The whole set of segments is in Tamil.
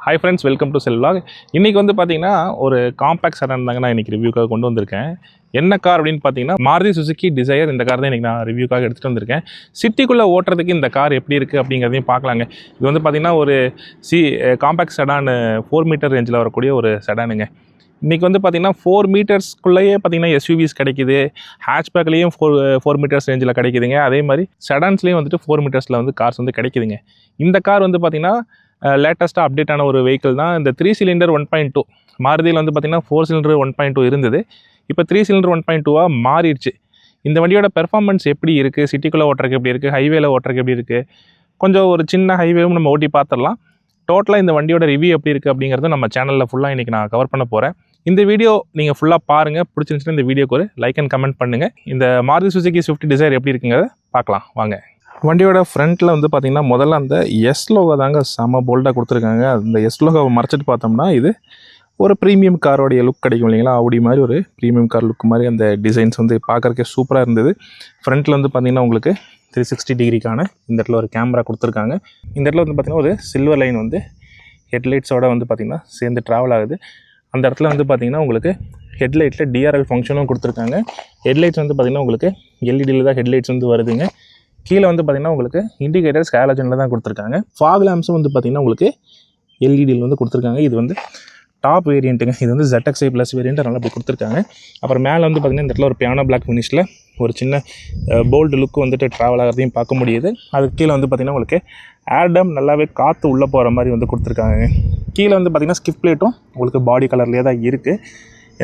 Hi friends, welcome to sell vlog. இன்றைக்கி வந்து பார்த்தீங்கன்னா ஒரு காம்பேக்ட் செடான் தாங்க நான் இன்றைக்கி ரிவ்யூக்காக கொண்டு வந்திருக்கேன். என்ன கார் அப்படின்னு பார்த்தீங்கன்னா மாருதி சுசுகி டிசையர். இந்த கார் தான் இன்றைக்கி நான் ரிவ்யூக்காக எடுத்துகிட்டு வந்திருக்கேன். சிட்டிக்குள்ளே ஓட்டுறதுக்கு இந்த கார் எப்படி இருக்குது அப்படிங்கிறதையும் பார்க்கலாங்க. இது வந்து பார்த்திங்கன்னா ஒரு காம்பேக்ட் செடான் 4 மீட்டர் ரேஞ்சில் வரக்கூடிய ஒரு செடானுங்க. இன்றைக்கி வந்து பார்த்திங்கன்னா 4 மீட்டர்ஸ்க்குள்ளேயே பார்த்திங்கன்னா எஸ்யூவிஸ் கிடைக்கிது, ஹேட்ச்பேக்லேயும் 4 மீட்டர்ஸ் ரேஞ்சில் கிடைக்குதுங்க. அதே மாதிரி செடான்ஸ்லேயும் வந்துட்டு 4 மீட்டர்ஸில் வந்து கார்ஸ் வந்து கிடைக்குதுங்க. இந்த கார் வந்து பார்த்திங்கன்னா லேட்டஸ்ட்டாக அப்டேட் ஆன ஒரு வெஹிக்கிள் தான். இந்த 3 சிலிண்டர் 1.2 மாருதியில் வந்து பார்த்திங்கன்னா 4 சிலிண்டர் 1.2 இருந்தது. இப்போ 3 சிலிண்டர் 1.2 மாறிடுச்சு. இந்த வண்டியோட பெர்ஃபார்மன்ஸ் எப்படி இருக்குது, சிட்டிக்குள்ளே ஓட்டுறதுக்கு எப்படி இருக்குது, ஹைவேல ஓட்டுறதுக்கு எப்படி இருக்குது, கொஞ்சம் ஒரு சின்ன ஹைவேவும் நம்ம ஓட்டி பார்த்துடலாம். டோட்டலாக இந்த வண்டியோட ரிவ்யூ எப்படி இருக்குது அப்படிங்கிறத நம்ம சேனலில் ஃபுல்லாக இன்றைக்கி நான் கவர் பண்ண போகிறேன். இந்த வீடியோ நீங்கள் ஃபுல்லாக பாருங்கள். பிடிச்சிருந்துச்சுன்னா இந்த வீடியோக்கு ஒரு லைக் அண்ட் கமெண்ட் பண்ணுங்கள். இந்த மாருதி சுசுகி ஸ்விஃப்ட் டிசைர் எப்படி இருக்குங்கிறத பார்க்கலாம் வாங்க. வண்டியோட ஃப்ரண்ட்டில் வந்து பார்த்திங்கன்னா முதல்ல அந்த எஸ் லோகோ தாங்க செம போல்டாக கொடுத்துருக்காங்க. அந்த எஸ் லோகோவை மறைச்சிட்டு பார்த்தோம்னா இது ஒரு ப்ரீமியம் காரோடைய லுக் கிடைக்கும் இல்லைங்களா, ஆடி மாதிரி ஒரு ப்ரீமியம் கார் லுக் மாதிரி அந்த டிசைன்ஸ் வந்து பார்க்குறக்கே சூப்பராக இருந்தது. ஃப்ரண்ட்டில் வந்து பார்த்திங்கன்னா உங்களுக்கு 360 டிகிரிக்கான இந்த இடத்துல ஒரு கேமரா கொடுத்துருக்காங்க. இந்த இடத்துல வந்து பார்த்திங்கன்னா ஒரு சில்வர் லைன் வந்து ஹெட்லைட்ஸோட வந்து பார்த்திங்கன்னா சேர்ந்து ட்ராவல் ஆகுது. அந்த இடத்துல வந்து பார்த்திங்கன்னா உங்களுக்கு ஹெட்லைட்டில் டிஆர்எல் ஃபங்க்ஷனும் கொடுத்துருக்காங்க. ஹெட்லைட்ஸ் வந்து பார்த்திங்கன்னா உங்களுக்கு எல்இடியில் தான் ஹெட்லைட்ஸ் வந்து வருதுங்க. கீழே வந்து பார்த்திங்கன்னா உங்களுக்கு இண்டிகேட்டர்ஸ் ஹாலஜனில் தான் கொடுத்துருக்காங்க. ஃபாக் லேம்ப்ஸும் வந்து பார்த்திங்கன்னா உங்களுக்கு எல்இடியில் வந்து கொடுத்துருக்காங்க. இது வந்து டாப் வேரியண்ட்டுங்க. இது வந்து ZXi ப்ளஸ் வேரியண்ட், அதனால் அப்படி கொடுத்துருக்காங்க. அப்புறம் மேலே வந்து பார்த்திங்கன்னா இந்த இடத்துல ஒரு பியானோ பிளாக் ஃபினிஷில் ஒரு சின்ன போல்டு லுக்கு வந்துட்டு ட்ராவல் ஆகிறதையும் பார்க்க முடியுது. அதுக்கு கீழே வந்து பார்த்திங்கன்னா உங்களுக்கு ஏர்டம் நல்லாவே காற்று உள்ளே போகிற மாதிரி வந்து கொடுத்துருக்காங்க. கீழே வந்து பார்த்திங்கன்னா ஸ்கிப் பிளேட்டும் உங்களுக்கு பாடி கலர்லேயே தான் இருக்குது,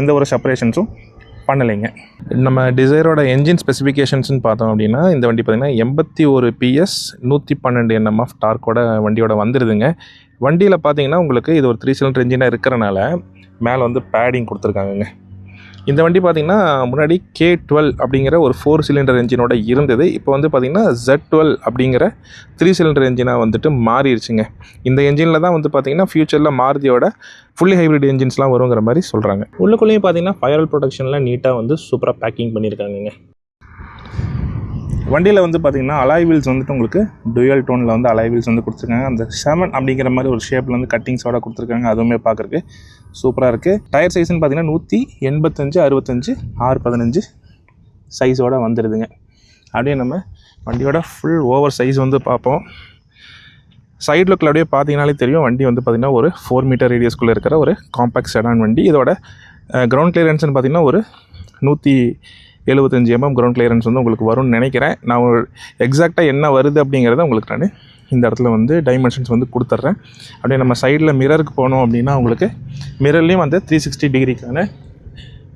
எந்த ஒரு செப்பரேஷன்ஸும் பண்ணலைங்க. நம்ம டிசைரோட என்ஜின் ஸ்பெசிஃபிகேஷன்ஸ்னு பார்த்தோம் அப்படின்னா இந்த வண்டி பார்த்திங்கன்னா 81 PS 112 Nm ஆஃப் டார்க்கோட வண்டியோட வந்துடுதுங்க. வண்டியில் பார்த்தீங்கன்னா உங்களுக்கு இது ஒரு 3 சிலிண்டர் இன்ஜினாக இருக்கிறனால மேலே வந்து பேடிங் கொடுத்துருக்காங்கங்க. இந்த வண்டி பார்த்திங்கன்னா முன்னாடி K12 அப்படிங்கிற ஒரு 4 சிலிண்டர் என்ஜினோட இருந்தது. இப்போ வந்து பார்த்திங்கன்னா Z12 அப்படிங்கிற 3 சிலிண்டர் என்ஜினாக வந்துட்டு மாறிடுச்சுங்க. இந்த என்ஜினில் தான் வந்து பார்த்திங்கன்னா ஃப்யூச்சரில் மாருதியோட ஃபுல்லி ஹைப்ரிட் என்ஜின்ஸ்லாம் வருங்கிற மாதிரி சொல்கிறாங்க. உள்ளுக்குள்ளேயும் பார்த்திங்கன்னா ஃபயர் ப்ரொடெக்ஷன்லாம் நீட்டாக வந்து சூப்பராக பேக்கிங் பண்ணியிருக்காங்கங்க. வண்டியில் வந்து பார்த்திங்கன்னா அலாய் வீல்ஸ் வந்துட்டு உங்களுக்கு டூயல் டோனில் வந்து அலாய் வீல்ஸ் வந்து கொடுத்துருக்காங்க. அந்த 7 அப்படிங்கிற மாதிரி ஒரு ஷேப்பில் வந்து கட்டிங்ஸோட கொடுத்துருக்காங்க. அதுவுமே பார்க்குறக்கு சூப்பராக இருக்குது. டயர் சைஸ்ன்னு பார்த்திங்கன்னா 185 65 615 சைஸோடு வந்துடுதுங்க. அப்படியே நம்ம வண்டியோட ஃபுல் ஓவர் சைஸ் வந்து பார்ப்போம். சைட் லுக்கில் அப்படியே பார்த்தீங்கனாலே தெரியும் வண்டி வந்து பார்த்திங்கன்னா ஒரு 4 மீட்டர் ரேடியஸ்குள்ளே இருக்கிற ஒரு காம்பேக்ட் செடான் வண்டி. இதோட கிரவுண்ட் கிளியரன்ஸ்னு பார்த்திங்கன்னா ஒரு 175 mm கிரவுண்ட் கிளியரன்ஸ் வந்து உங்களுக்கு வரும்னு நினைக்கிறேன். நான் ஒரு எக்ஸாக்டாக என்ன வருது அப்படிங்கிறத உங்களுக்கு நான் இந்த இடத்துல வந்து டைமென்ஷன்ஸ் வந்து கொடுத்துட்றேன். அப்படியே நம்ம சைடில் மிரருக்கு போனோம் அப்படின்னா உங்களுக்கு மிரர்லேயும் வந்து 360 டிகிரிக்கான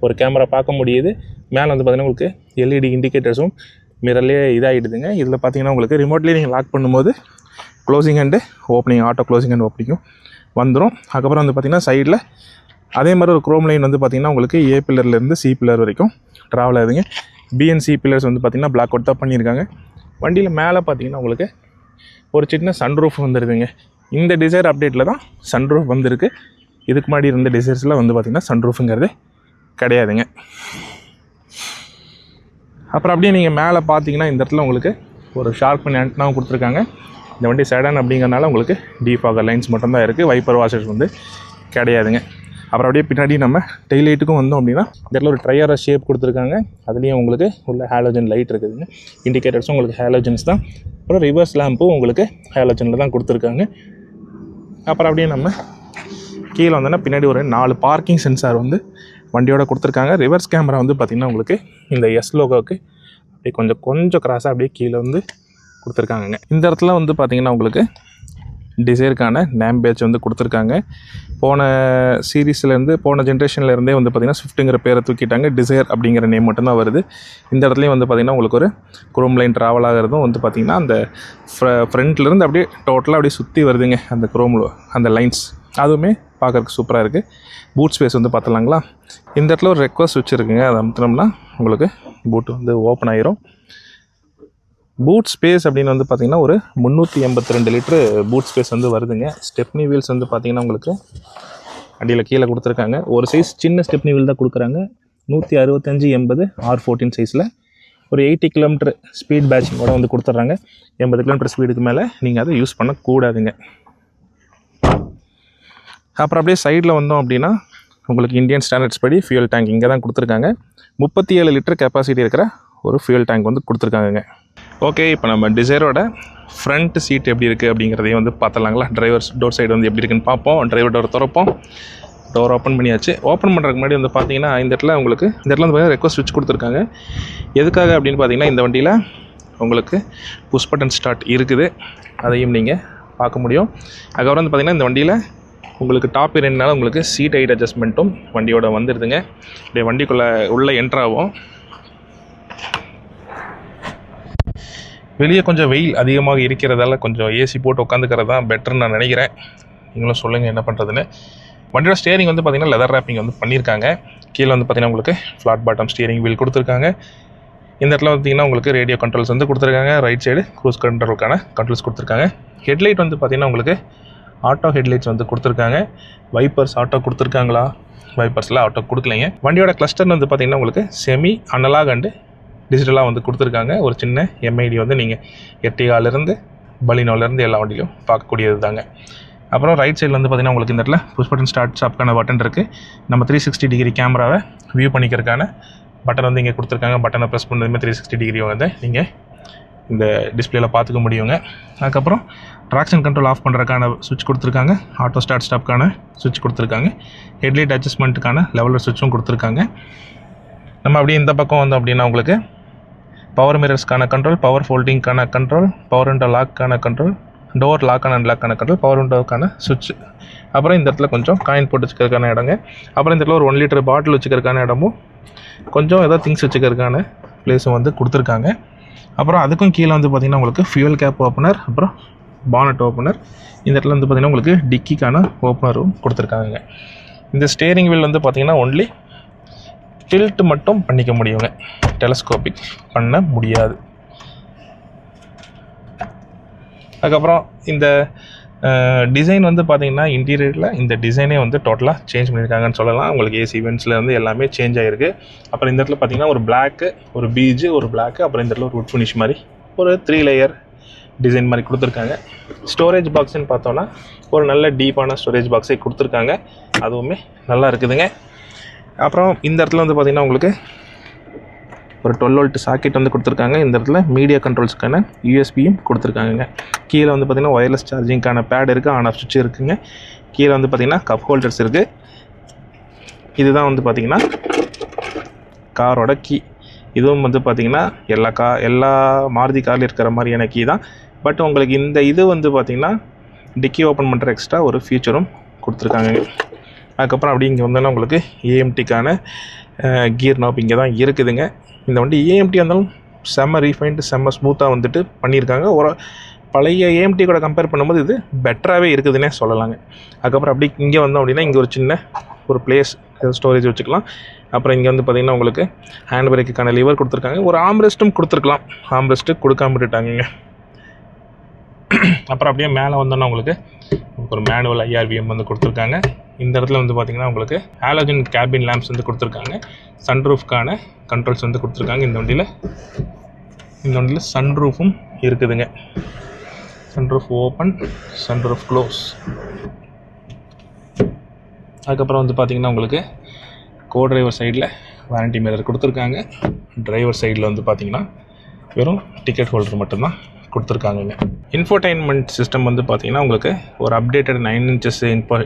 ஒரு கேமரா பார்க்க முடியுது. மேலே வந்து பார்த்திங்கன்னா உங்களுக்கு எல்இடி இண்டிகேட்டர்ஸும் மிரர்லேயே இதாகிடுதுங்க. இதில் பார்த்திங்கன்னா உங்களுக்கு ரிமோட்லேயே நீங்கள் லாக் பண்ணும்போது closing and opening, auto closing and ஓப்பனிங்கும் வந்துடும். அதுக்கப்புறம் வந்து பார்த்திங்கன்னா சைடில் அதே மாதிரி ஒரு குரோம் லைன் வந்து பார்த்திங்கன்னா உங்களுக்கு A பில்லர்லேருந்து C பில்லர் வரைக்கும் ட்ராவல் ஆகுதுங்க. BNC பில்லர்ஸ் வந்து பார்த்திங்கன்னா பிளாக் அவுட் தான் பண்ணியிருக்காங்க. வண்டியில் மேலே பார்த்திங்கன்னா உங்களுக்கு ஒரு சின்ன சன்ரூஃப் வந்துடுதுங்க. இந்த டிசைர் அப்டேட்டில் தான் சன்ரூஃப் வந்திருக்கு. இதுக்கு முன்னாடி இருந்த டிசைர்ஸில் வந்து பார்த்திங்கன்னா சன்ரூஃபுங்கிறது கிடையாதுங்க. அப்புறம் அப்படியே நீங்கள் மேலே பார்த்தீங்கன்னா இந்த இடத்துல உங்களுக்கு ஒரு ஷார்ப் பண்ணி ஆண்டனாவும் கொடுத்துருக்காங்க. இந்த வண்டி செடான் அப்படிங்கிறனால உங்களுக்கு டீஃபாகர் லைன்ஸ் மட்டும்தான் இருக்குது, வைப்பர் வாஷர்ஸ் வந்து கிடையாதுங்க. அப்புறம் அப்படியே பின்னாடி நம்ம டெய்லைட்டுக்கும் வந்தோம் அப்படின்னா இந்த இடத்துல ஒரு ட்ரையரை ஷேப் கொடுத்துருக்காங்க. அதுலேயும் உங்களுக்கு உள்ள ஹாலோஜன் லைட் இருக்குதுங்க. இண்டிகேட்டர்ஸும் உங்களுக்கு ஹாலோஜன்ஸ் தான். அப்புறம் ரிவர்ஸ் லேம்பும் உங்களுக்கு ஹாலோஜனில் தான் கொடுத்துருக்காங்க. அப்புறம் அப்படியே நம்ம கீழே வந்தோன்னா பின்னாடி ஒரு 4 பார்க்கிங் சென்சார் வந்து வண்டியோட கொடுத்துருக்காங்க. ரிவர்ஸ் கேமரா வந்து பார்த்திங்கன்னா உங்களுக்கு இந்த எஸ் லோகோவுக்கு அப்படியே கொஞ்சம் கிராஸாக அப்படியே கீழே வந்து கொடுத்துருக்காங்கங்க. இந்த இடத்துல வந்து பார்த்திங்கன்னா உங்களுக்கு டிசைருக்கான நேம் பேட்ச் வந்து கொடுத்துருக்காங்க. போன சீரீஸ்லேருந்து போன ஜென்ரேஷன்லேருந்தே வந்து பார்த்திங்கன்னா ஸ்விஃப்ட்டுங்கிற பேரை தூக்கிட்டாங்க. டிசைர் அப்படிங்கிற நேம் மட்டும்தான் வருது. இந்த இடத்துலையும் வந்து பார்த்திங்கன்னா உங்களுக்கு ஒரு குரோம் லைன் ட்ராவல் ஆகிறதும் வந்து பார்த்திங்கன்னா அந்த ஃப்ரண்ட்லேருந்து அப்படியே டோட்டலாக அப்படியே சுற்றி வருதுங்க அந்த குரோமில் அந்த லைன்ஸ். அதுவுமே பார்க்குறதுக்கு சூப்பராக இருக்குது. பூட் ஸ்பேஸ் வந்து பார்த்துலாங்களா. இந்த இடத்துல ஒரு ரெக்வஸ்ட் ஸ்விட்ச் இருக்குங்க. அதை அமுத்தினோம்னா உங்களுக்கு பூட் வந்து ஓப்பன் ஆகிரும். பூட் ஸ்பேஸ் அப்படின்னு வந்து பார்த்திங்கன்னா ஒரு 382 லிட்டரு பூட் ஸ்பேஸ் வந்து வருதுங்க. ஸ்டெப்னி வீல்ஸ் வந்து பார்த்திங்கன்னா உங்களுக்கு அடியில் கீழே கொடுத்துருக்காங்க. ஒரு சைஸ் சின்ன ஸ்டெப்னி வீல் தான் கொடுக்குறாங்க. 165 80 R14 சைஸில் ஒரு 80 km ஸ்பீட் பேட்சிங்கோட வந்து கொடுத்துட்றாங்க. 80 km ஸ்பீடுக்கு மேலே நீங்கள் அதை யூஸ் பண்ணக்கூடாதுங்க. அப்புறம் அப்படியே சைடில் வந்தோம் அப்படின்னா உங்களுக்கு இந்தியன் ஸ்டாண்டர்ட்ஸ் படி ஃபியூல் டேங்க் இங்கே தான் கொடுத்துருக்காங்க. 37 லிட்டர் கெப்பாசிட்டி இருக்கிற ஒரு ஃபியூல் டேங்க் வந்து கொடுத்துருக்காங்க. ஓகே, இப்போ நம்ம டிசைரோட ஃப்ரண்ட் சீட் எப்படி இருக்குது அப்படிங்கிறதையும் வந்து பார்த்துலாங்களா. டிரைவர் டோர் சைடு வந்து எப்படி இருக்குன்னு பார்ப்போம். டிரைவர் டோர் திறப்போம். டோர் ஓப்பன் பண்ணியாச்சு. ஓப்பன் பண்ணுறதுக்கு முன்னாடி வந்து பார்த்தீங்கன்னா இந்த இடத்துல வந்து பார்த்தீங்கன்னா ரெக்வஸ்ட் ஸ்விட்ச் கொடுத்துருக்காங்க. எதுக்காக அப்படின்னு பார்த்தீங்கன்னா இந்த வண்டியில் உங்களுக்கு புஷ் பட்டன் ஸ்டார்ட் இருக்குது, அதையும் நீங்கள் பார்க்க முடியும். அதுக்கப்புறம் வந்து பார்த்திங்கன்னா இந்த வண்டியில் உங்களுக்கு டாப் இரண்டுனால உங்களுக்கு சீட் ஹைட் அட்ஜஸ்ட்மெண்ட்டும் வண்டியோட வந்துடுதுங்க. அப்படியே வண்டிக்குள்ளே உள்ளே என்ட்ராகும். வெளியே கொஞ்சம் வெயில் அதிகமாக இருக்கிறதால கொஞ்சம் ஏசி போட்டு உட்காந்துக்கிறது தான் பெட்டர்னு நான் நினைக்கிறேன். நீங்களும் சொல்லுங்கள் என்ன பண்ணுறதுன்னு. வண்டியோட ஸ்டியரிங் வந்து பார்த்திங்கன்னா லெதர் ரேப்பிங் வந்து பண்ணியிருக்காங்க. கீழே வந்து பார்த்திங்கன்னா உங்களுக்கு ஃப்ளாட் பாட்டம் ஸ்டியரிங் வீல் கொடுத்துருக்காங்க. இந்த இடத்துல பார்த்திங்கன்னா உங்களுக்கு ரேடியோ கண்ட்ரோல்ஸ் வந்து கொடுத்துருக்காங்க. ரைட் சைடு க்ரூஸ் கண்ட்ரோலுக்கான கண்ட்ரோல்ஸ் கொடுத்துருக்காங்க. ஹெட்லைட் வந்து பார்த்திங்கன்னா உங்களுக்கு ஆட்டோ ஹெட்லைட்ஸ் வந்து கொடுத்துருக்காங்க. வைப்பர்ஸ் ஆட்டோ கொடுத்துருக்காங்களா? வைப்பர்ஸில் ஆட்டோ கொடுக்கலைங்க. வண்டியோட கிளஸ்டர் வந்து பார்த்திங்கன்னா உங்களுக்கு செமி அனலாக் அண்டு டிஜிட்டலாக வந்து கொடுத்துருக்காங்க. ஒரு சின்ன எம்ஐடி வந்து நீங்கள் எர்டிகாலேருந்து பலினோலேருந்து எல்லா வண்டியிலும் பார்க்கக்கூடியது தாங்க. அப்புறம் ரைட் சைடில் வந்து பார்த்திங்கன்னா உங்களுக்கு இந்த இடத்துல புஷ் பட்டன் ஸ்டார்ட் ஸ்டாப்க்கான பட்டன் இருக்குது. நம்ம 360 டிகிரி கேமராவை வியூ பண்ணிக்கிறதுக்கான பட்டன் வந்து இங்கே கொடுத்துருக்காங்க. பட்டனை ப்ரெஸ் பண்ணதுமே 360 டிகிரி வந்து நீங்கள் இந்த டிஸ்பிளேயில் பார்த்துக்க முடியுங்க. அதுக்கப்புறம் ட்ராக்ஷன் கண்ட்ரோல் ஆஃப் பண்ணுறதுக்கான சுவிட்ச் கொடுத்துருக்காங்க. ஆட்டோ ஸ்டார்ட் ஸ்டாப்க்கான சுவிட்ச் கொடுத்துருக்காங்க. ஹெட்லைட் அட்ஜஸ்ட்மெண்ட்டுக்கான லெவலர் சுவிட்சும் கொடுத்துருக்காங்க. நம்ம அப்படியே இந்த பக்கம் வந்தோம் அப்படின்னா உங்களுக்கு பவர் மிரர்ஸ்க்கான கண்ட்ரோல், பவர் ஃபோல்டிங்க்கான கண்ட்ரோல், பவர் விண்டோ லாக்கான கண்ட்ரோல், டோர் லாக் அண்ட் அன்லாக்கான கண்ட்ரோல், பவர் விண்டோக்கான சுவிட்ச். அப்புறம் இந்த இடத்துல கொஞ்சம் காயின் போட்டு வச்சுக்கிறதுக்கான இடங்க. அப்புறம் இந்த இடத்துல ஒரு 1 லிட்டர் பாட்டில் வச்சுக்கிறதுக்கான இடமும் கொஞ்சம் ஏதாவது திங்ஸ் வச்சுக்கிறதுக்கான பிளேஸும் வந்து கொடுத்துருக்காங்க. அப்புறம் அதுக்கும் கீழே வந்து பார்த்திங்கன்னா உங்களுக்கு ஃபியூல் கேப் ஓப்பனர், அப்புறம் பானட் ஓப்பனர். இந்த இடத்துல வந்து பார்த்திங்கன்னா உங்களுக்கு டிக்கிக்கான ஓப்பனரும் கொடுத்துருக்காங்க. இந்த ஸ்டேரிங் வீல் வந்து பார்த்திங்கன்னா ஒன்லி டில்ட் மட்டும் பண்ணிக்க முடியுங்க, டெலஸ்கோபிக் பண்ண முடியாது. அதுக்கப்புறம் இந்த டிசைன் வந்து பார்த்திங்கன்னா இன்டீரியரில் இந்த டிசைனே வந்து டோட்டலாக சேஞ்ச் பண்ணியிருக்காங்கன்னு சொல்லலாம். உங்களுக்கு ஏசி வென்ட்ஸில் வந்து எல்லாமே சேஞ்ச் ஆகிருக்கு. அப்புறம் இந்த இடத்துல பார்த்திங்கன்னா ஒரு பிளாக்கு, ஒரு பீஜு, ஒரு பிளாக்கு, அப்புறம் இந்த இடத்துல ஒரு வுட் ஃபினிஷ் மாதிரி ஒரு 3 லேயர் டிசைன் மாதிரி கொடுத்துருக்காங்க. ஸ்டோரேஜ் பாக்ஸ்ன்னு பார்த்தோன்னா ஒரு நல்ல டீப்பான ஸ்டோரேஜ் பாக்ஸே கொடுத்துருக்காங்க. அதுவுமே நல்லா இருக்குதுங்க. அப்புறம் இந்த இடத்துல வந்து பார்த்திங்கன்னா உங்களுக்கு ஒரு 12 வோல்ட் சாக்கெட் வந்து கொடுத்துருக்காங்க. இந்த இடத்துல மீடியா கண்ட்ரோல்ஸ்க்கான யூஎஸ்பியும் கொடுத்துருக்காங்க. கீழே வந்து பார்த்திங்கன்னா ஒயர்லெஸ் சார்ஜிங்க்கான பேட் இருக்குது, ஆன் ஆஃப் சுவிட்ச் இருக்குங்க. கீழே வந்து பார்த்திங்கன்னா கப் ஹோல்டர்ஸ் இருக்குது. இதுதான் வந்து பார்த்திங்கன்னா காரோட கீ. இதுவும் வந்து பார்த்திங்கன்னா எல்லா மாருதி கார்லையும் இருக்கிற மாதிரியான கீ தான். பட் உங்களுக்கு இந்த இது வந்து பார்த்திங்கன்னா டிக்கி ஓப்பன் பண்ணுற எக்ஸ்ட்ரா ஒரு ஃபீச்சரும் கொடுத்துருக்காங்க. அதுக்கப்புறம் அப்படி இங்கே வந்தோன்னா உங்களுக்கு ஏஎம்டிக்கான கியர் நாப் இங்கே தான் இருக்குதுங்க. இந்த வண்டி ஏஎம்டி இருந்தாலும் செம்ம ரீஃபைன்டு, செம்ம ஸ்மூத்தாக வந்துட்டு பண்ணியிருக்காங்க. ஒரு பழைய ஏஎம்டி கூட கம்பேர் பண்ணும்போது இது பெட்டராகவே இருக்குதுன்னே சொல்லலாங்க. அதுக்கப்புறம் அப்படி இங்கே வந்தோம் அப்படின்னா இங்கே ஒரு சின்ன ஒரு பிளேஸ் ஸ்டோரேஜ் வச்சுக்கலாம். அப்புறம் இங்கே வந்து பார்த்திங்கன்னா உங்களுக்கு ஹேண்ட் பிரேக்குக்கான லிவர் கொடுத்துருக்காங்க. ஒரு ஆம்ரெஸ்ட்டும் கொடுத்துருக்கலாம், ஆம்ரெஸ்ட்டு கொடுக்காம விட்டுட்டாங்க. அப்புறம் அப்படியே மேலே வந்தோன்னா உங்களுக்கு ஒரு மேனுவல் ஐஆர்விஎம் வந்து கொடுத்துருக்காங்க. இந்த இடத்துல வந்து பார்த்திங்கன்னா உங்களுக்கு ஹாலோஜன் கேபின் லேம்ப்ஸ் வந்து கொடுத்துருக்காங்க. சன்ரூஃப்க்கான கண்ட்ரோல்ஸ் வந்து கொடுத்துருக்காங்க. இந்த வண்டியில் சன்ரூஃபும் இருக்குதுங்க. Sunroof open, sunroof close. அதுக்கப்புறம் வந்து பார்த்திங்கன்னா உங்களுக்கு கோ டிரைவர் சைடில் வாரண்டி மிரர் கொடுத்துருக்காங்க. டிரைவர் சைடில் வந்து பார்த்திங்கன்னா வெறும் டிக்கெட் ஹோல்டர் மட்டும்தான் கொடுத்துருக்காங்க. இன்ஃபோடைன்மெண்ட் சிஸ்டம் வந்து பார்த்திங்கன்னா உங்களுக்கு ஒரு அப்டேட்டட் 9 இன்ச்சஸ்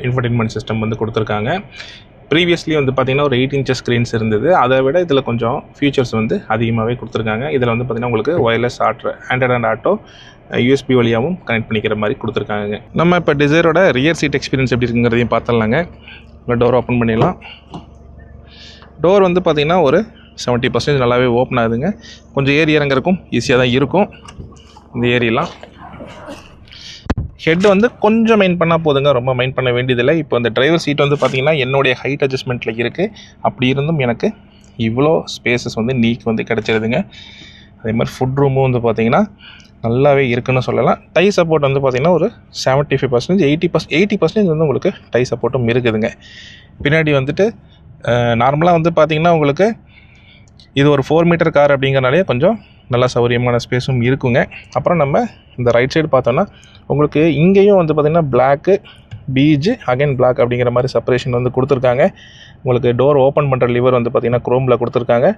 இன்ஃபோடைன்மெண்ட் சிஸ்டம் வந்து கொடுத்துருக்காங்க. ப்ரீவியஸ்லி வந்து பார்த்திங்கன்னா ஒரு 8 இன்ச்சஸ் ஸ்க்ரீன்ஸ் இருந்தது. அதை விட இதில் கொஞ்சம் ஃபீச்சர்ஸ் வந்து அதிகமாகவே கொடுத்துருக்காங்க. இதில் வந்து பார்த்திங்கன்னா உங்களுக்கு wireless Android and auto USB வழியாகவும் கனெக்ட் பண்ணிக்கிற மாதிரி கொடுத்துருக்காங்க. நம்ம இப்போ டிசைரோட ரியர் சீட் எக்ஸ்பீரியன்ஸ் எப்படி இருக்குங்கிறதையும் பார்த்துடலாங்க. டோர் ஓப்பன் பண்ணிடலாம். டோர் வந்து பார்த்திங்கன்னா ஒரு 70% நல்லாவே ஓப்பன் ஆகுதுங்க. கொஞ்சம் ஏறி இறங்குறதுக்கும் ஈஸியாக தான் இருக்கும். இந்த ஏரியெல்லாம் ஹெட் வந்து கொஞ்சம் மெயின் பண்ணால் போதுங்க, ரொம்ப மெயின் பண்ண வேண்டியதில்லை. இப்போ இந்த டிரைவர் சீட் வந்து பார்த்திங்கன்னா என்னுடைய ஹைட் அட்ஜஸ்ட்மெண்ட்டில் இருக்குது. அப்படி இருந்தும் எனக்கு இவ்வளோ ஸ்பேசஸ் வந்து நீக்கு வந்து கிடச்சிருதுங்க. அதே மாதிரி ஃபுட் ரூமும் வந்து பார்த்திங்கன்னா நல்லாவே இருக்குன்னு சொல்லலாம். டை சப்போர்ட் வந்து பார்த்திங்கன்னா ஒரு 75%, 80% வந்து உங்களுக்கு டை சப்போர்ட்டும் இருக்குதுங்க. பின்னாடி வந்துட்டு நார்மலாக வந்து பார்த்திங்கன்னா உங்களுக்கு இது ஒரு 4 மீட்டர் கார் அப்படிங்கிறனாலே கொஞ்சம் நல்லா சௌகரியமான ஸ்பேஸும் இருக்குங்க. அப்புறம் நம்ம இந்த ரைட் சைடு பார்த்தோன்னா உங்களுக்கு இங்கேயும் வந்து பார்த்திங்கன்னா பிளாக்கு பீஜ் அகைன் பிளாக் அப்படிங்கிற மாதிரி செப்பரேஷன் வந்து கொடுத்துருக்காங்க. உங்களுக்கு டோர் ஓப்பன் பண்ணுற லிவர் வந்து பார்த்திங்கன்னா குரோமில் கொடுத்துருக்காங்க.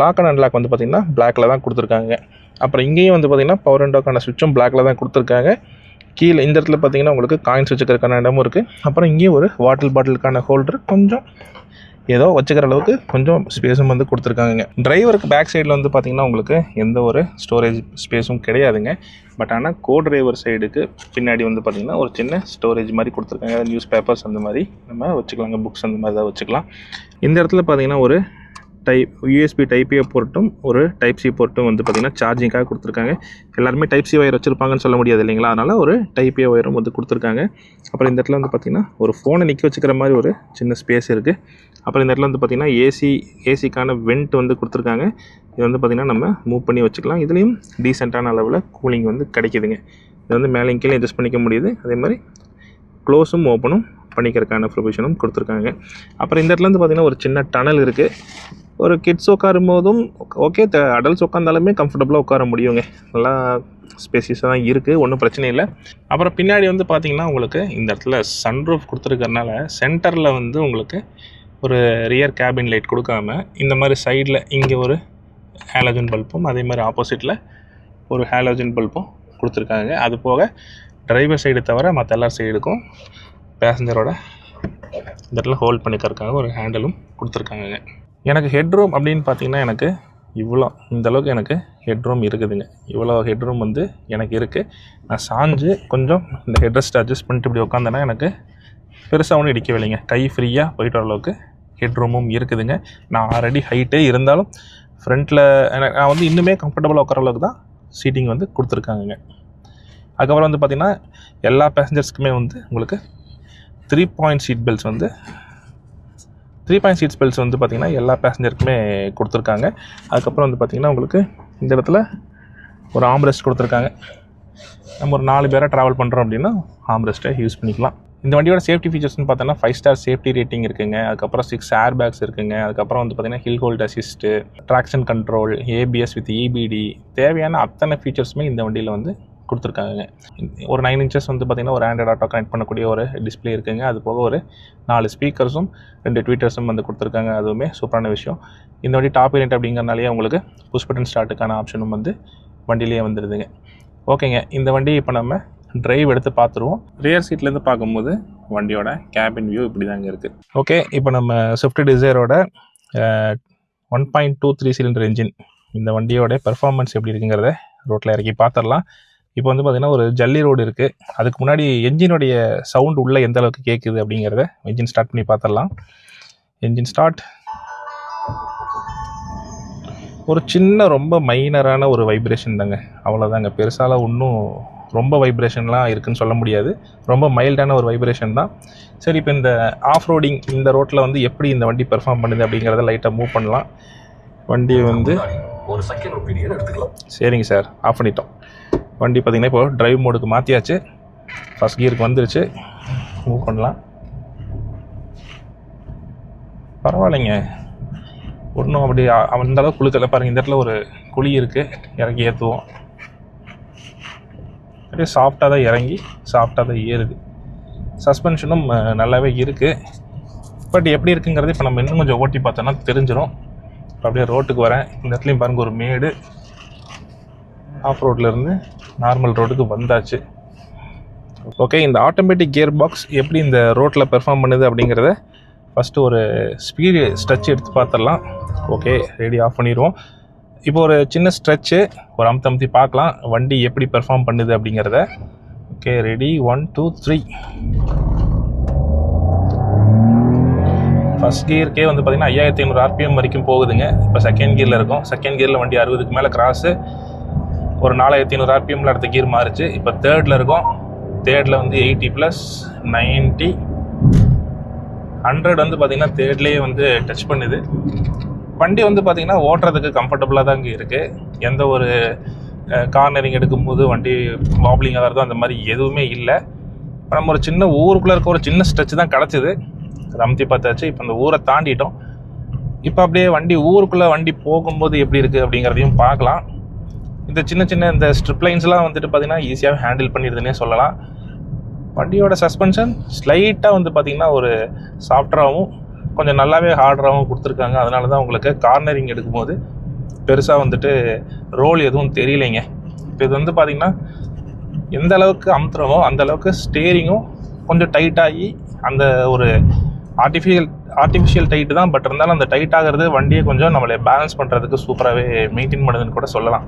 லாக் அண்ட் அன்லாக் வந்து பார்த்திங்கன்னா பிளாக்கில் தான் கொடுத்துருக்காங்க. அப்புறம் இங்கேயும் வந்து பார்த்திங்கன்னா பவர் விண்டோக்கான சுவிட்சும் பிளாக்கில் தான் கொடுத்துருக்காங்க. கீழே இந்த இடத்துல பார்த்திங்கன்னா உங்களுக்கு காயின்ஸ் வச்சுக்கிறதுக்கான இடமும் இருக்குது. அப்புறம் இங்கேயும் ஒரு வாட்டர் பாட்டிலுக்கான ஹோல்டர் கொஞ்சம் ஏதோ வச்சுக்கிற அளவுக்கு கொஞ்சம் ஸ்பேஸும் வந்து கொடுத்துருக்காங்க. டிரைவருக்கு பேக் சைடில் வந்து பார்த்திங்கன்னா உங்களுக்கு எந்த ஒரு ஸ்டோரேஜ் ஸ்பேஸும் கிடையாதுங்க. பட் ஆனால் கோ டிரைவர் சைடுக்கு பின்னாடி வந்து பார்த்திங்கன்னா ஒரு சின்ன ஸ்டோரேஜ் மாதிரி கொடுத்துருக்காங்க. நியூஸ் பேப்பர்ஸ் அந்த மாதிரி நம்ம வச்சுக்கலாங்க, புக்ஸ் அந்த மாதிரி தான் வச்சுக்கலாம். இந்த இடத்துல பார்த்திங்கன்னா ஒரு யூஎஸ்பி டைப் ஏ போர்ட்டும் ஒரு டைப் சி போர்ட்டும் வந்து பார்த்திங்கன்னா சார்ஜிங்காக கொடுத்துருக்காங்க. எல்லாருமே டைப் சி ஒயர் வச்சுருப்பாங்கன்னு சொல்ல முடியாது இல்லைங்களா, அதனால் ஒரு டைப் ஏ ஒயரும் வந்து கொடுத்துருக்காங்க. அப்புறம் இந்த இடத்துல வந்து பார்த்திங்கன்னா ஒரு ஃபோனை நிற்க வச்சுக்கிற மாதிரி ஒரு சின்ன ஸ்பேஸ் இருக்குது. அப்புறம் இந்த இடத்துல வந்து பார்த்திங்கன்னா ஏசிக்கான வெண்ட் வந்து கொடுத்துருக்காங்க. இது வந்து பார்த்திங்கன்னா நம்ம மூவ் பண்ணி வச்சுக்கலாம். இதுலேயும் டீசெண்டான அளவில் கூலிங் வந்து கிடைக்கிதுங்க. இது வந்து மேலே கீழே அட்ஜஸ்ட் பண்ணிக்க முடியுது. அதே மாதிரி க்ளோஸும் ஓப்பனும் பண்ணிக்கிறதுக்கான ப்ரொவிஷனும் கொடுத்துருக்காங்க. அப்புறம் இந்த இடத்துல வந்து பார்த்திங்கன்னா ஒரு சின்ன டனல் இருக்குது. ஒரு கிட்ஸ் உட்காரும் போதும் ஓகே, அடல்ட்ஸ் உட்காந்தாலுமே கம்ஃபர்டபுளாக உட்கார முடியுங்க. நல்லா ஸ்பேசியஸாக தான் இருக்குது, ஒன்றும் பிரச்சனை இல்லை. அப்புறம் பின்னாடி வந்து பார்த்திங்கன்னா உங்களுக்கு இந்த இடத்துல சன்ரூஃப் கொடுத்துருக்கறனால சென்டரில் வந்து உங்களுக்கு ஒரு ரியர் கேபின் லைட் கொடுக்காம இந்த மாதிரி சைடில் இங்கே ஒரு ஹேலோஜன் பல்பும் அதே மாதிரி ஆப்போசிட்டில் ஒரு ஹேலோஜன் பல்பும் கொடுத்துருக்காங்க. அது போக டிரைவர் சைடு தவிர மற்ற எல்லா சைடுக்கும் பேசஞ்சரோட இந்த இடத்துல ஹோல்ட் பண்ணிக்கிறதுக்காக ஒரு ஹேண்டலும் கொடுத்துருக்காங்க. எனக்கு ஹெட்ரூம் அப்படின்னு பார்த்தீங்கன்னா எனக்கு இந்தளவுக்கு எனக்கு ஹெட்ரூம் இருக்குதுங்க. இவ்வளோ ஹெட்ரூம் வந்து எனக்கு இருக்குது. நான் சாஞ்சு கொஞ்சம் இந்த ஹெட்ரெஸ்ட் அட்ஜஸ்ட் பண்ணிட்டு இப்படி உட்காந்தேன்னா எனக்கு பெருசாக ஒன்றும் இடிக்கவில்லைங்க. கை ஃப்ரீயாக போயிட்டு வர அளவுக்கு ஹெட்ரூமும் இருக்குதுங்க. நான் ஆல்ரெடி ஹைட்டே இருந்தாலும் ஃப்ரண்ட்டில் நான் வந்து இன்னுமே கம்ஃபர்டபுளாக உட்கார அளவுக்கு தான் சீட்டிங் வந்து கொடுத்துருக்காங்க. அதுக்கப்புறம் வந்து பார்த்திங்கன்னா எல்லா பேசஞ்சர்ஸ்க்குமே வந்து உங்களுக்கு 3 பாயிண்ட் சீட் பெல்ட்ஸ் வந்து பார்த்திங்கன்னா எல்லா பேசஞ்சருக்குமே கொடுத்துருக்காங்க. அதுக்கப்புறம் வந்து பார்த்திங்கன்னா உங்களுக்கு இந்த இடத்துல ஒரு ஆம்ரெஸ்ட் கொடுத்துருக்காங்க. நம்ம ஒரு 4 பேராக ட்ராவல் பண்ணுறோம் அப்படின்னா ஆம்ரெஸ்ட்டை யூஸ் பண்ணிக்கலாம். இந்த வண்டியோட சேஃப்டி ஃபீச்சர்ஸ்னு பார்த்தோன்னா 5 ஸ்டார் சேஃப்டி ரேட்டிங் இருக்குங்க. அதுக்கப்புறம் 6 ஏர் பேக்ஸ் இருக்குங்க. அதுக்கப்புறம் வந்து பார்த்திங்கன்னா hill hold assist, traction control, ABS with EBD, தேவையான அத்தனை ஃபீச்சர்ஸுமே இந்த வண்டியில் வந்து கொடுத்துருக்காங்க. ஒரு 9 inches வந்து பார்த்திங்கன்னா ஒரு ஆண்ட்ராய்டு ஆட்டோ கனெக்ட் பண்ணக்கூடிய ஒரு டிஸ்பிளே இருக்குங்க. அது போக ஒரு 4 ஸ்பீக்கர்ஸும் 2 ட்வீட்டர்ஸும் வந்து கொடுத்துருக்காங்க. அதுவுமே சூப்பரான விஷயம். இந்த வண்டி டாப் வேரியன்ட் அப்படிங்கிறனாலேயே உங்களுக்கு புஷ் பட்டன் ஸ்டார்ட்டுக்கான ஆப்ஷனும் வந்து வண்டியிலேயே வந்துடுதுங்க. ஓகேங்க, இந்த வண்டி இப்போ நம்ம டிரைவ் எடுத்து பார்த்துருவோம். ரியர் சீட்லேருந்து பார்க்கும்போது வண்டியோட கேபின் வியூ இப்படி தாங்க இருக்குது. ஓகே, இப்போ நம்ம ஸ்விஃப்ட் டிசைரோட 1.23 சிலிண்டர் என்ஜின் இந்த வண்டியோட பெர்ஃபார்மன்ஸ் எப்படி இருக்குங்கிறத ரோட்டில் இறக்கி பார்த்துடலாம். இப்போ வந்து பார்த்திங்கன்னா ஒரு ஜல்லி ரோடு இருக்குது. அதுக்கு முன்னாடி என்ஜினுடைய சவுண்ட் உள்ளே எந்த அளவுக்கு கேட்குது அப்படிங்கிறத என்ஜின் ஸ்டார்ட் பண்ணி பார்த்துடலாம். Engine start. ஒரு சின்ன ரொம்ப மைனரான ஒரு வைப்ரேஷன் தாங்க, அவ்வளோதாங்க. பெருசால ஒன்றும் ரொம்ப வைப்ரேஷன்லாம் இருக்குதுன்னு சொல்ல முடியாது. ரொம்ப மைல்டான ஒரு வைப்ரேஷன் தான். சரி, இப்போ இந்த ஆஃப் ரோடிங் இந்த ரோட்டில் வந்து எப்படி இந்த வண்டி பெர்ஃபார்ம் பண்ணுது அப்படிங்கிறத லைட்டாக மூவ் பண்ணலாம். வண்டி வந்து ஒரு செகண்ட் ஒப்பீனியன் எடுத்துக்கலாம். சரிங்க சார், ஆஃப் பண்ணிட்டோம். வண்டி பார்த்திங்கன்னா இப்போ டிரைவ் மோடுக்கு மாற்றியாச்சு. ஃபஸ்ட் கியருக்கு வந்துருச்சு. மூவ் பண்ணலாம். பரவாயில்லைங்க, ஒன்றும் அப்படி அந்த அளவுக்கு குளிக்கலை பாருங்கள். இந்த இடத்துல ஒரு குழி இருக்குது, இறங்கி ஏற்றுவோம். அப்படியே சாஃப்டாக தான் இறங்கி சாஃப்டாக தான் ஏறுது. சஸ்பென்ஷனும் நல்லாவே இருக்குது. பட் எப்படி இருக்குங்கிறது இப்போ நம்ம இன்னும் கொஞ்சம் ஓட்டி பார்த்தோன்னா தெரிஞ்சிடும். இப்போ அப்படியே ரோட்டுக்கு வரேன். இந்த இடத்துலையும் பாருங்கள் ஒரு மேடு. ஆஃப் ரோட்லேருந்து நார்மல் ரோடுக்கு வந்தாச்சு. ஓகே, இந்த ஆட்டோமேட்டிக் கியர் பாக்ஸ் எப்படி இந்த ரோட்டில் பெர்ஃபார்ம் பண்ணுது அப்படிங்கிறத ஃபஸ்ட்டு ஒரு ஸ்பீடு ஸ்ட்ரெச் எடுத்து பார்த்துடலாம். ஓகே, ரெடி, ஆஃப் பண்ணிடுவோம். இப்போ ஒரு சின்ன ஸ்ட்ரெச்சு ஒரு அமுத்தி பார்க்கலாம் வண்டி எப்படி பெர்ஃபார்ம் பண்ணுது அப்படிங்கிறத. Okay, ready, 1 2 3. ஃபஸ்ட் கியருக்கே வந்து பார்த்திங்கன்னா 5500 RPM வரைக்கும் போகுதுங்க. இப்போ செகண்ட் கியரில் இருக்கும். செகண்ட் கியரில் வண்டி 60க்கு மேலே கிராஸு. ஒரு 4500 RPMல அடுத்த கியர் மாறிச்சு. இப்போ தேர்டில் இருக்கும். தேர்டில் வந்து 80 + 90 100 வந்து பார்த்திங்கன்னா தேர்ட்லேயே வந்து டச் பண்ணுது. வண்டி வந்து பார்த்திங்கன்னா ஓட்டுறதுக்கு கம்ஃபர்டபுளாக தான் இங்கே இருக்குது. எந்த ஒரு கார்னரிங் எடுக்கும்போது வண்டி வாப்ளிங் ஆகிறதோ அந்த மாதிரி எதுவுமே இல்லை. இப்போ நம்ம ஒரு சின்ன ஊருக்குள்ளே இருக்க ஒரு சின்ன ஸ்ட்ரெச் தான் கிடச்சிது. அது அமுத்தி பார்த்தாச்சு. இப்போ அந்த ஊரை தாண்டிட்டோம். இப்போ அப்படியே வண்டி ஊருக்குள்ளே வண்டி போகும்போது எப்படி இருக்குது அப்படிங்கிறதையும் பார்க்கலாம். இந்த சின்ன சின்ன இந்த ஸ்ட்ரிப் லைன்ஸ்லாம் வந்துட்டு பார்த்திங்கன்னா ஈஸியாக ஹேண்டில் பண்ணிடுதுன்னே சொல்லலாம். வண்டியோட சஸ்பென்ஷன் ஸ்லைட்டாக வந்து பார்த்திங்கன்னா ஒரு சாஃப்டராகவும் கொஞ்சம் நல்லாவே ஹார்டராகவும் கொடுத்துருக்காங்க. அதனால தான் உங்களுக்கு கார்னரிங் எடுக்கும்போது பெருசாக வந்துட்டு ரோல் எதுவும் தெரியலைங்க. இப்போ இது வந்து பார்த்திங்கன்னா எந்த அளவுக்கு அமுத்துறோமோ அந்த அளவுக்கு ஸ்டேரிங்கும் கொஞ்சம் டைட்டாகி அந்த ஒரு ஆர்டிஃபிஷியல் டைட்டு தான். பட் இருந்தாலும் அந்த டைட் ஆகிறது வண்டியை கொஞ்சம் நம்மளை பேலன்ஸ் பண்ணுறதுக்கு சூப்பராகவே மெயின்டைன் பண்ணுதுன்னு கூட சொல்லலாம்.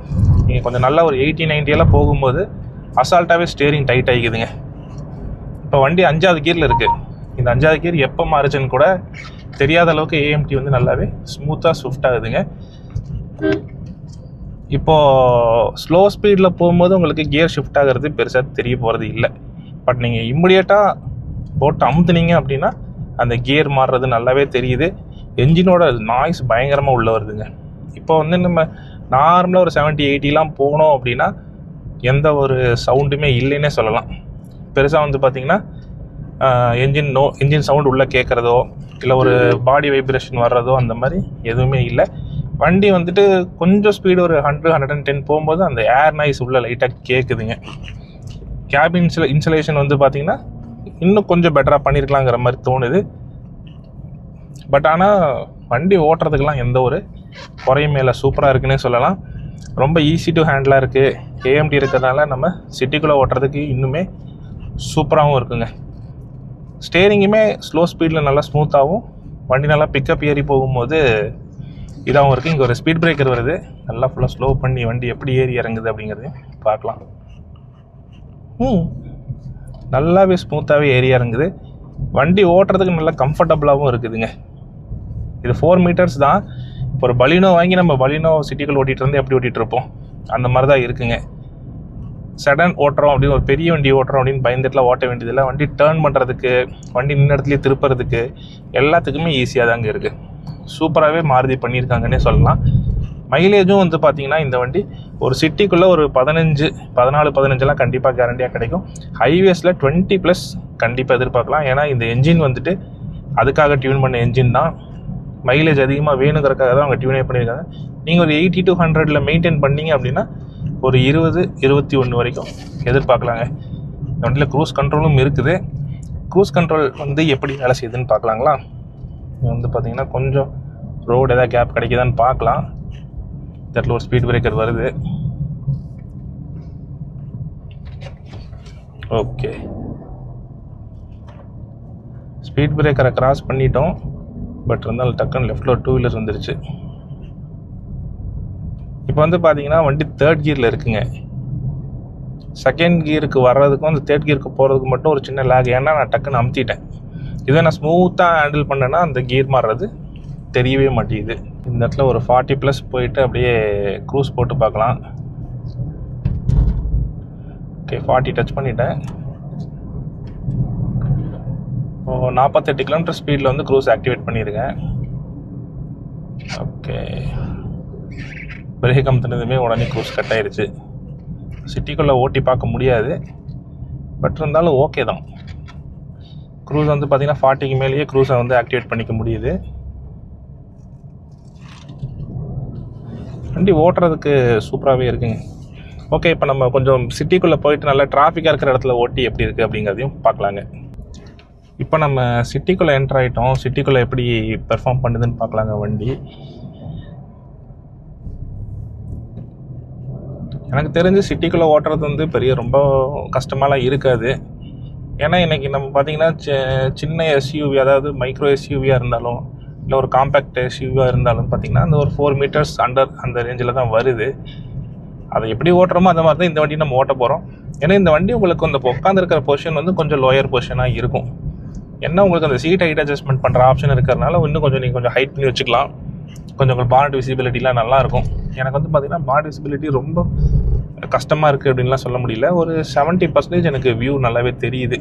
நீங்கள் கொஞ்சம் நல்லா ஒரு 80-90 போகும்போது அசால்ட்டாகவே ஸ்டேரிங் டைட் ஆகிக்குதுங்க. இப்போ வண்டி 5வது கியரில் இருக்குது. இந்த 5வது கியர் எப்போ மாறுச்சுன்னு கூட தெரியாத அளவுக்கு ஏஎம்டி வந்து நல்லாவே ஸ்மூத்தாக ஸ்விஃப்ட் ஆகுதுங்க. இப்போது ஸ்லோ ஸ்பீடில் போகும்போது உங்களுக்கு கியர் ஷிஃப்ட் ஆகிறது பெருசாக தெரிய போகிறது இல்லை. பட் நீங்கள் இம்மிடியேட்டாக போட்டு அமுத்துனீங்க அப்படின்னா அந்த கியர் மாறுறது நல்லாவே தெரியுது. என்ஜினோட நாய்ஸ் பயங்கரமாக உள்ளே வருதுங்க. இப்போ வந்து நம்ம நார்மலாக ஒரு 70-80 போனோம் அப்படின்னா எந்த ஒரு சவுண்டுமே இல்லைன்னே சொல்லலாம். பெருசாக வந்து பார்த்திங்கன்னா என்ஜின் சவுண்ட் உள்ளே கேட்குறதோ இல்லை ஒரு பாடி வைப்ரேஷன் வர்றதோ அந்த மாதிரி எதுவுமே இல்லை. வண்டி வந்துட்டு கொஞ்சம் ஸ்பீடு ஒரு 100-110 போகும்போது அந்த ஏர் நாய்ஸ் உள்ளே லைட்டாக கேட்குதுங்க. கேபின் இன்சுலேஷன் வந்து பார்த்திங்கன்னா இன்னும் கொஞ்சம் பெட்டராக பண்ணியிருக்கலாங்கிற மாதிரி தோணுது. பட் ஆனால் வண்டி ஓட்டுறதுக்கெலாம் எந்த ஒரு குறையும் மேலே சூப்பராக இருக்குன்னே சொல்லலாம். ரொம்ப ஈஸி டு ஹேண்டிலாக இருக்குது. ஏஎம்டி இருக்கிறதுனால நம்ம சிட்டிக்குள்ளே ஓட்டுறதுக்கு இன்னுமே சூப்பராகவும் இருக்குங்க. ஸ்டேரிங்குமே ஸ்லோ ஸ்பீடில் நல்லா ஸ்மூத்தாகவும் வண்டி நல்லா பிக்கப் ஏறி போகும்போது இதாகவும் இருக்குது. இங்கே ஒரு ஸ்பீட் பிரேக்கர் வருது. நல்லா ஃபுல்லாக ஸ்லோ பண்ணி வண்டி எப்படி ஏறி இறங்குது அப்படிங்கிறதையும் பார்க்கலாம். நல்லாவே ஸ்மூத்தாகவே ஏறி இறங்குது. வண்டி ஓட்டுறதுக்கு நல்லா கம்ஃபர்டபுளாகவும் இருக்குதுங்க. இது 4 மீட்டர்ஸ் தான். இப்போ ஒரு பலினோ வாங்கி நம்ம பலினோ சிட்டிக்குள்ள ஓட்டிகிட்டு இருந்து எப்படி ஓட்டிகிட்டு இருப்போம் அந்த மாதிரி தான் இருக்குங்க. சடன் ஓட்டுறோம் அப்படின்னு ஒரு பெரிய வண்டி ஓட்டுறோம் அப்படின்னு பயந்துட்டுலாம் ஓட்ட வேண்டியதில்லை. வண்டி டேர்ன் பண்ணுறதுக்கு, வண்டி நின்ன இடத்துலேயே திருப்புறதுக்கு எல்லாத்துக்குமே ஈஸியாக தாங்க இருக்குது. சூப்பராகவே மாருதி பண்ணியிருக்காங்கன்னே சொல்லலாம். மைலேஜும் வந்து பார்த்திங்கன்னா இந்த வண்டி ஒரு சிட்டிக்குள்ளே ஒரு 14-15 கண்டிப்பாக கேரண்டியாக கிடைக்கும். ஹைவேஸில் 20+ கண்டிப்பாக எதிர்பார்க்கலாம். ஏன்னா இந்த என்ஜின் வந்துட்டு அதுக்காக டியூன் பண்ண என்ஜின் தான். மைலேஜ் அதிகமாக வேணுங்கிறதுக்காக தான் அவங்க டியூனே பண்ணியிருக்காங்க. நீங்கள் ஒரு 80-100 மெயின்டைன் பண்ணிங்க அப்படின்னா ஒரு 20-21 வரைக்கும் எதிர்பார்க்கலாங்க. இந்த வண்டியில் க்ரூஸ் கண்ட்ரோலும் இருக்குது. க்ரூஸ் கண்ட்ரோல் வந்து எப்படி வேலை செய்யுதுன்னு பார்க்கலாங்களா? வந்து பார்த்திங்கன்னா கொஞ்சம் ரோடு எதாவது கேப் கிடைக்குதான்னு பார்க்கலாம். இடத்துல ஒரு ஸ்பீட் பிரேக்கர் வருது. ஓகே, ஸ்பீட் பிரேக்கரை கிராஸ் பண்ணிட்டோம். பட் இருந்தாலும் டக்குன்னு லெஃப்டில் ஒரு 2 வீலர் வந்துருச்சு. இப்போ வந்து பார்த்தீங்கன்னா வண்டி 3rd கியரில் இருக்குங்க. 2nd கியருக்கு வர்றதுக்கும் அந்த 3rd கியருக்கு போகிறதுக்கு மட்டும் ஒரு சின்ன லேக். ஏன்னா நான் டக்குன்னு அமுத்திட்டேன். இதை நான் ஸ்மூத்தாக ஹேண்டில் பண்ணேன்னா அந்த கியர் மாறுறது தெரியவே மாட்டேங்குது. இந்த இடத்துல ஒரு 40+ போயிட்டு அப்படியே க்ரூஸ் போட்டு பார்க்கலாம். ஓகே, 40 டச் பண்ணிட்டேன். 48 கிலோமீட்டர் ஸ்பீடில் வந்து க்ரூஸ் ஆக்டிவேட் பண்ணியிருக்கேன். ஓகே, பிரேக் அமுத்துனதுமே உடனே க்ரூஸ் கட் ஆயிடுச்சு. சிட்டிக்குள்ளே ஓட்டி பார்க்க முடியாது, பட் இருந்தாலும் ஓகே தான். க்ரூஸ் வந்து பார்த்திங்கன்னா 40க்கு மேலேயே க்ரூஸை வந்து ஆக்டிவேட் பண்ணிக்க முடியுது. வண்டி ஓட்டுறதுக்கு சூப்பராகவே இருக்குங்க. ஓகே, இப்போ நம்ம கொஞ்சம் சிட்டிக்குள்ளே போயிட்டு நல்லா டிராஃபிக்காக இருக்கிற இடத்துல ஓட்டி எப்படி இருக்குது அப்படிங்கிறதையும் பார்க்கலாங்க. இப்போ நம்ம சிட்டிக்குள்ளே என்டர் ஆகிட்டோம். சிட்டிக்குள்ளே எப்படி பெர்ஃபார்ம் பண்ணுதுன்னு பார்க்கலாங்க வண்டி. எனக்கு தெரிஞ்சு சிட்டிக்குள்ளே ஓட்டுறது வந்து ரொம்ப கஷ்டமாலாம் இருக்காது. ஏன்னா இன்றைக்கி நம்ம பார்த்திங்கன்னா சின்ன எஸ்யூவி, அதாவது மைக்ரோ எஸ்யூவியாக இருந்தாலும் இல்லை ஒரு காம்பேக்ட் எஸ்யூவியாக இருந்தாலும் பார்த்திங்கன்னா அந்த ஒரு 4 மீட்டர்ஸ் அண்டர் அந்த ரேஞ்சில் தான் வருது. அதை எப்படி ஓட்டுறோமோ அந்த மாதிரி தான் இந்த வண்டி நம்ம ஓட்ட போகிறோம். ஏன்னா இந்த வண்டி உங்களுக்கு அந்த உட்காந்துருக்கிற பொசிஷன் வந்து கொஞ்சம் லோயர் பொசிஷனாக இருக்கும். என்ன உங்களுக்கு அந்த சீட் ஹைட் அட்ஜஸ்ட்மெண்ட் பண்ணுற ஆப்ஷன் இருக்கிறதுனால இன்னும் கொஞ்சம் நீங்கள் கொஞ்சம் ஹைட் பண்ணி வச்சுக்கலாம். கொஞ்சம் உங்களுக்கு பானட் விசிபிலிட்டிலாம் நல்லாயிருக்கும். எனக்கு வந்து பார்த்திங்கன்னா பானட் விசிபிலிட்டி ரொம்ப கஷ்டமாக இருக்குது அப்படின்லாம் சொல்ல முடியல. ஒரு 70% எனக்கு வியூ நல்லாவே தெரியுது.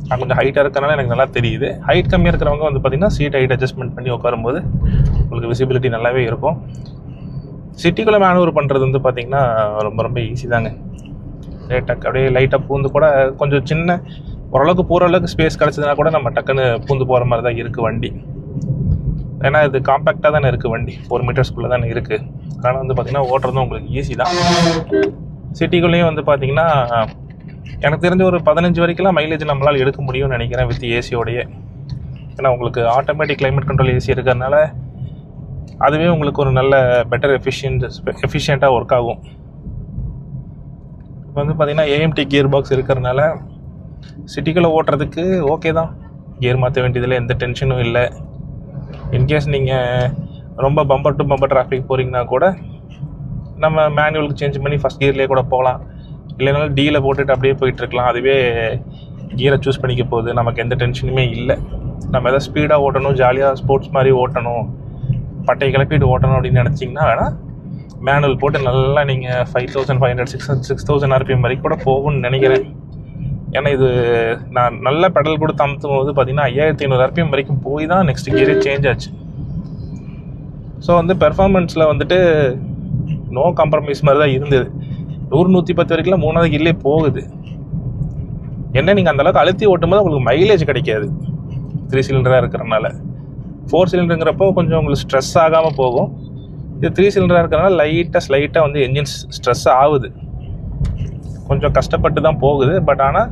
நான் கொஞ்சம் ஹைட்டாக இருக்கிறனால எனக்கு நல்லா தெரியுது. ஹைட் கம்மியாக இருக்கிறவங்க வந்து பார்த்திங்கன்னா சீட் ஹைட் அட்ஜஸ்ட்மெண்ட் பண்ணி உட்காரும்போது உங்களுக்கு விசிபிலிட்டி நல்லாவே இருக்கும். சிட்டிக்குள்ளே மேனுவர் பண்ணுறது வந்து பார்த்திங்கன்னா ரொம்ப ஈஸி தாங்க. லேட்டாக அப்படியே லைட்டாக பூந்து கூட கொஞ்சம் சின்ன ஓரளவுக்கு போகிற அளவுக்கு ஸ்பேஸ் கிடச்சதுனா கூட நம்ம டக்குன்னு பூந்து போகிற மாதிரி தான் இருக்குது வண்டி. ஏன்னா இது காம்பேக்டாக தானே இருக்குது வண்டி, 4 மீட்டர்ஸ்குள்ளே தானே இருக்குது. அதனால் வந்து பார்த்திங்கன்னா ஓட்டுறதும் உங்களுக்கு ஈஸி தான். சிட்டிக்குள்ளேயும் வந்து பார்த்திங்கன்னா எனக்கு தெரிஞ்ச ஒரு 15 வரைக்கும்லாம் மைலேஜ் நம்மளால் எடுக்க முடியும்னு நினைக்கிறேன் வித் ஏசியோடைய. ஏன்னா உங்களுக்கு ஆட்டோமேட்டிக் கிளைமேட் கண்ட்ரோல் ஏசி இருக்கிறதுனால அதுவே உங்களுக்கு ஒரு நல்ல பெட்டர் எஃபிஷியண்ட்டாக ஒர்க் ஆகும். இப்போ வந்து பார்த்திங்கன்னா ஏஎம்டி கியர் பாக்ஸ் இருக்கிறதுனால சிட்டிக்குள்ளே ஓட்டுறதுக்கு ஓகே தான். கியர் மாற்ற வேண்டியதில் எந்த டென்ஷனும் இல்லை. இன்கேஸ் நீங்கள் ரொம்ப பம்பர் டு பம்பர் டிராஃபிக் போகிறீங்கன்னா கூட நம்ம மேனுவலுக்கு சேஞ்ச் பண்ணி ஃபஸ்ட் கியர்லேயே கூட போகலாம். இல்லைனாலும் டீயில் போட்டுட்டு அப்படியே போயிட்டுருக்கலாம். அதுவே கியரை சூஸ் பண்ணிக்க போகுது. நமக்கு எந்த டென்ஷனுமே இல்லை. நம்ம எதாவது ஸ்பீடாக ஓட்டணும், ஜாலியாக ஸ்போர்ட்ஸ் மாதிரி ஓட்டணும், பட்டையை கிளப்பிட்டு ஓட்டணும் அப்படின்னு நினச்சிங்கன்னா வேணால் மேனுவல் போட்டு நல்லா நீங்கள் 5500 6000 RPM வரைக்கும் கூட போகும்னு நினைக்கிறேன். ஏன்னா இது நான் நல்ல பெடல் கொடுத்து அமுத்தும் போது பார்த்திங்கன்னா 5500 RPM வரைக்கும் போய் தான் நெக்ஸ்ட் கியரே சேஞ்ச் ஆச்சு. ஸோ வந்து பெர்ஃபார்மன்ஸில் வந்துட்டு நோ காம்ப்ரமைஸ் மாதிரி தான் இருந்தது. 100-110 வரைக்கும் 3வது கியர்லேயே போகுது. என்ன நீங்கள் அந்தளவுக்கு அழுத்தி ஓட்டும்போது உங்களுக்கு மைலேஜ் கிடைக்காது 3 சிலிண்டராக இருக்கிறனால. 4 சிலிண்டருங்கிறப்போ கொஞ்சம் உங்களுக்கு ஸ்ட்ரெஸ் ஆகாமல் போகும். இது 3 சிலிண்டராக இருக்கிறனால ஸ்லைட்டாக வந்து என்ஜின் ஸ்ட்ரெஸ் ஆகுது. கொஞ்சம் கஷ்டப்பட்டு தான் போகுது. பட் ஆனால்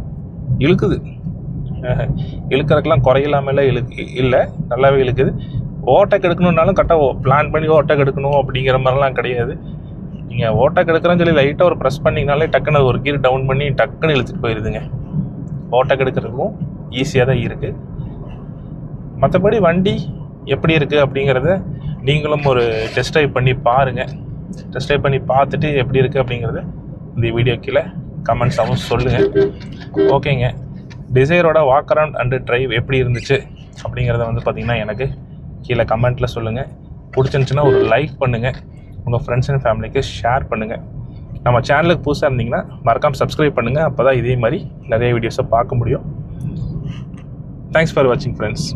இழுக்குது. இழுக்கிறதுக்கெலாம் குறையில்லாமல் இல்லை, நல்லாவே இழுக்குது. ஓட்டக்கு எடுக்கணுன்னாலும் கரெக்டாக பிளான் பண்ணி ஓட்டக்கு எடுக்கணும் அப்படிங்கிற மாதிரிலாம் கிடையாது. நீங்கள் ஓட்டக்கு எடுக்கிறேன்னு சொல்லி லைட்டாக ஒரு ப்ரெஸ் பண்ணிங்கனாலே டக்குன்னு ஒரு கீர் டவுன் பண்ணி டக்குன்னு இழுத்துட்டு போயிடுதுங்க. ஓட்டக்கு எடுக்கிறதுக்கும் ஈஸியாக தான் இருக்குது. மற்றபடி வண்டி எப்படி இருக்குது அப்படிங்கிறத நீங்களும் ஒரு டெஸ்ட் ட்ரைவ் பண்ணி பாருங்கள். டெஸ்ட் ட்ரைவ் பண்ணி பார்த்துட்டு எப்படி இருக்குது அப்படிங்கிறத இந்த வீடியோ கீழே கமெண்ட்ஸாகவும் சொல்லுங்கள். ஓகேங்க, டிசைரோட வாக் அரவுண்ட் அண்டு ட்ரைவ் எப்படி இருந்துச்சு அப்படிங்கிறத வந்து பார்த்திங்கன்னா எனக்கு கீழே கமெண்ட்டில் சொல்லுங்கள். பிடிச்சிருந்துச்சுன்னா ஒரு லைக் பண்ணுங்கள், உங்கள் ஃப்ரெண்ட்ஸ் அண்ட் ஃபேமிலிக்கு ஷேர் பண்ணுங்கள். நம்ம சேனலுக்கு புதுசாக இருந்தீங்கன்னா மறக்காமல் சப்ஸ்கிரைப் பண்ணுங்கள். அப்போ தான் இதே மாதிரி நிறைய வீடியோஸை பார்க்க முடியும். தேங்க்ஸ் ஃபார் வாட்சிங் ஃப்ரெண்ட்ஸ்.